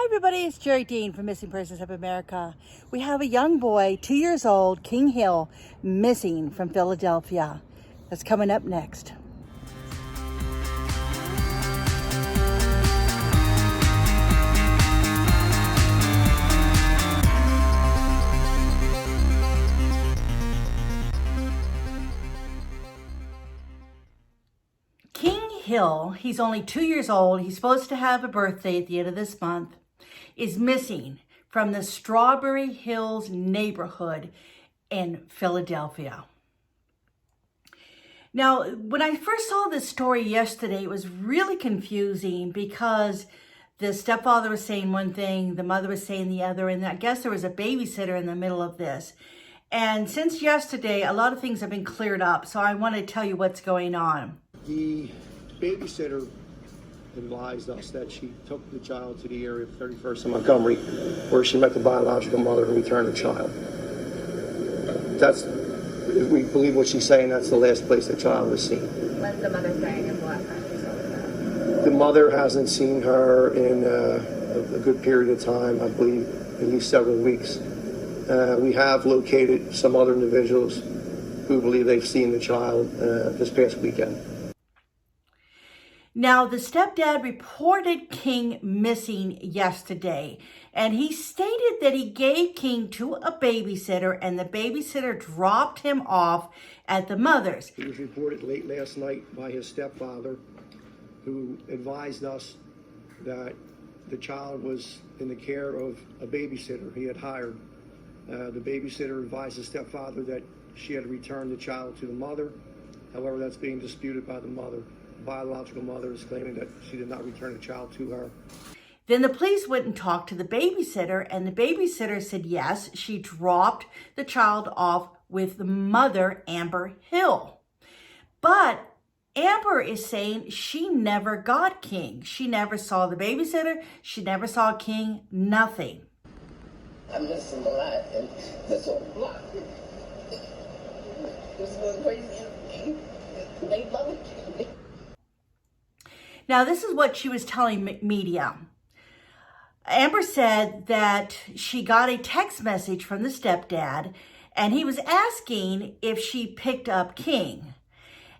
everybody, it's Jerrie Dean from Missing Persons of America. We have a young boy, 2 years old, King Hill, missing from Philadelphia. That's coming up next. King Hill, he's only 2 years old. He's supposed to have a birthday at the end of this month, is missing from the Strawberry Hills neighborhood in Philadelphia. Now, when I first saw this story yesterday, it was really confusing because the stepfather was saying one thing, the mother was saying the other, and I guess there was a babysitter in the middle of this. And since yesterday, a lot of things have been cleared up, so I want to tell you what's going on. The babysitter advised us that she took the child to the area of 31st and Montgomery, where she met the biological mother who returned the child. That's, if we believe what she's saying, that's the last place the child was seen. What's the mother saying and what happened? The mother hasn't seen her in a good period of time, I believe, at least several weeks. We have located some other individuals who believe they've seen the child this past weekend. Now, the stepdad reported King missing yesterday, and he stated that he gave King to a babysitter, and the babysitter dropped him off at the mother's. He was reported late last night by his stepfather, who advised us that the child was in the care of a babysitter he had hired. The babysitter advised the stepfather that she had returned the child to the mother. However, that's being disputed by the mother. The biological mother is claiming that she did not return the child to her. Then the police went and talked to the babysitter, and the babysitter said yes, she dropped the child off with the mother, Amber Hill. But Amber is saying she never got King. She never saw the babysitter. She never saw King, nothing. I miss him a lot, and this whole block. This was crazy. They love it. Now, this is what she was telling media. Amber said that she got a text message from the stepdad, and he was asking if she picked up King.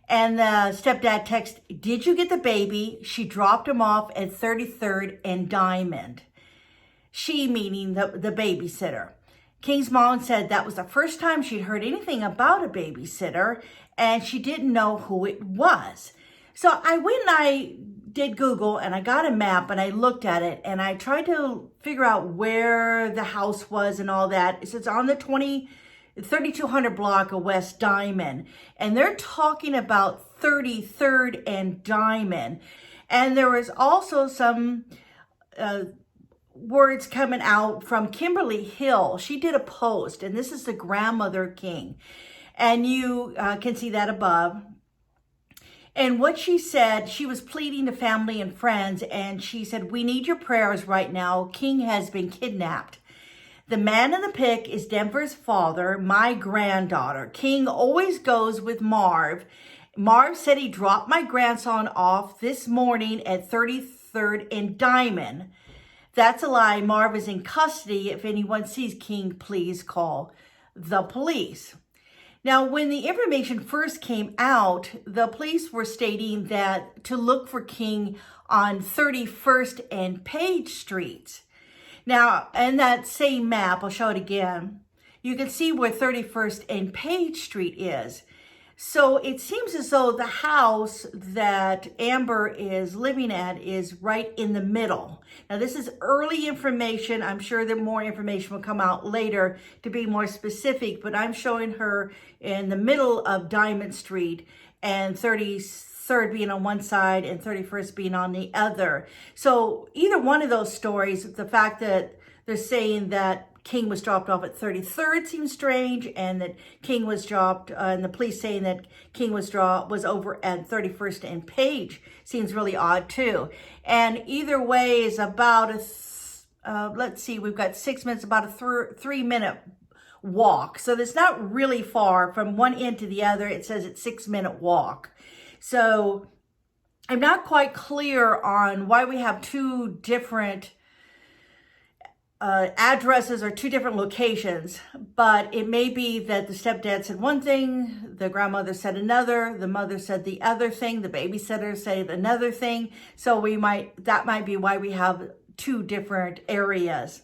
And the stepdad text, "Did you get the baby?" She dropped him off at 33rd and Diamond. She meaning the babysitter. King's mom said that was the first time she'd heard anything about a babysitter, and she didn't know who it was. So I went and I did Google, and I got a map, and I looked at it, and I tried to figure out where the house was and all that. It's on the 3200 block of West Diamond, and they're talking about 33rd and Diamond. And there was also some words coming out from Kimberly Hill. She did a post, and this is the grandmother King, and you can see that above. And what she said, she was pleading to family and friends, and she said, "We need your prayers right now. King has been kidnapped. The man in the pic is Denver's father, my granddaughter. King always goes with Marv. Marv said he dropped my grandson off this morning at 33rd and Diamond. That's a lie. Marv is in custody. If anyone sees King, please call the police." Now, when the information first came out, the police were stating that to look for King on 31st and Page Streets. Now, in that same map, I'll show it again, you can see where 31st and Page Street is. So it seems as though the house that Amber is living at is right in the middle. Now, this is early information. I'm sure that more information will come out later to be more specific, but I'm showing her in the middle of Diamond Street, and 33rd being on one side and 31st being on the other. So either one of those stories, the fact that they're saying that King was dropped off at 33rd seems strange, and that King was dropped, and the police saying that King was over at 31st and Page seems really odd too. And either way is about let's see, we've got 6 minutes, about a 3-minute walk. So it's not really far from one end to the other. It says it's 6-minute walk. So I'm not quite clear on why we have two different addresses are two different locations, but it may be that the stepdad said one thing, the grandmother said another, the mother said the other thing, the babysitter said another thing. So that might be why we have two different areas.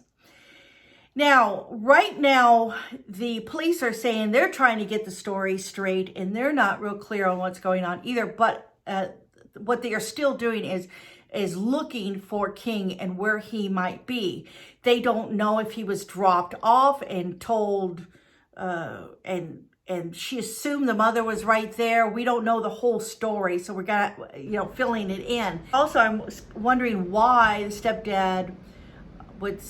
Now, right now, the police are saying they're trying to get the story straight, and they're not real clear on what's going on either. But what they are still doing is looking for King and where he might be. They don't know if he was dropped off and told, and she assumed the mother was right there. We don't know the whole story, so we're filling it in. Also, I'm wondering why the stepdad would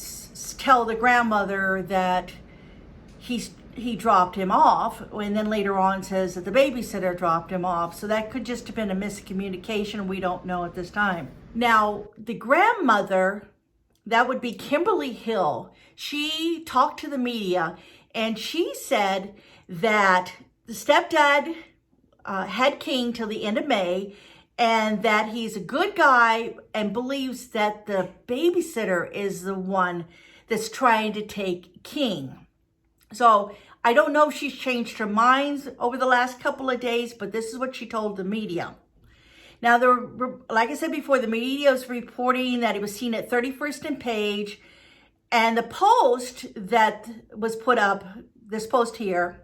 tell the grandmother that he dropped him off, and then later on says that the babysitter dropped him off. So that could just have been a miscommunication. We don't know at this time. Now, the grandmother, that would be Kimberly Hill, she talked to the media, and she said that the stepdad had King till the end of May, and that he's a good guy and believes that the babysitter is the one that's trying to take King. So I don't know if she's changed her mind over the last couple of days, but this is what she told the media. Now, like I said before, the media is reporting that he was seen at 31st and Page, and the post that was put up, this post here,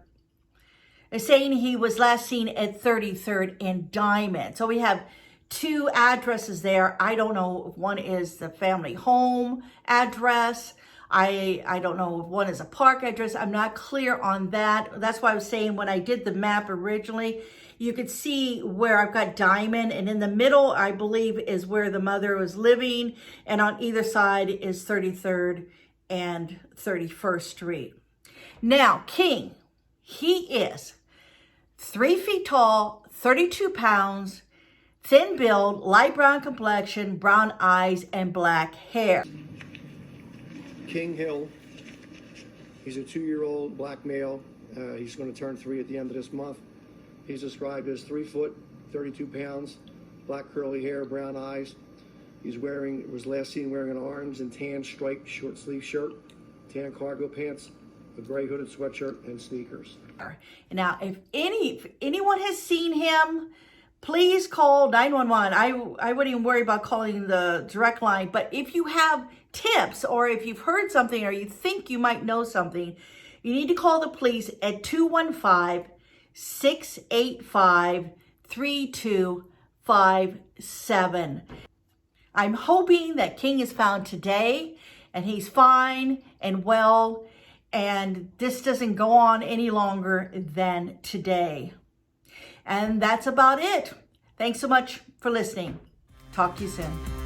is saying he was last seen at 33rd and Diamond. So we have two addresses there. I don't know if one is the family home address. I don't know if one is a park address. I'm not clear on that. That's why I was saying when I did the map originally, you could see where I've got Diamond, and in the middle, I believe, is where the mother was living, and on either side is 33rd and 31st Street. Now, King, he is 3 feet tall, 32 pounds, thin build, light brown complexion, brown eyes, and black hair. King Hill, he's a 2-year-old black male. He's going to turn 3 at the end of this month. He's described as 3 foot, 32 pounds, black curly hair, brown eyes. Was last seen wearing an orange and tan striped short sleeve shirt, tan cargo pants, a gray hooded sweatshirt, and sneakers. Now, if anyone has seen him, please call 911. I wouldn't even worry about calling the direct line, but if you have tips or if you've heard something or you think you might know something, you need to call the police at 215-685-3257. I'm hoping that King is found today and he's fine and well, and this doesn't go on any longer than today. And that's about it. Thanks so much for listening. Talk to you soon.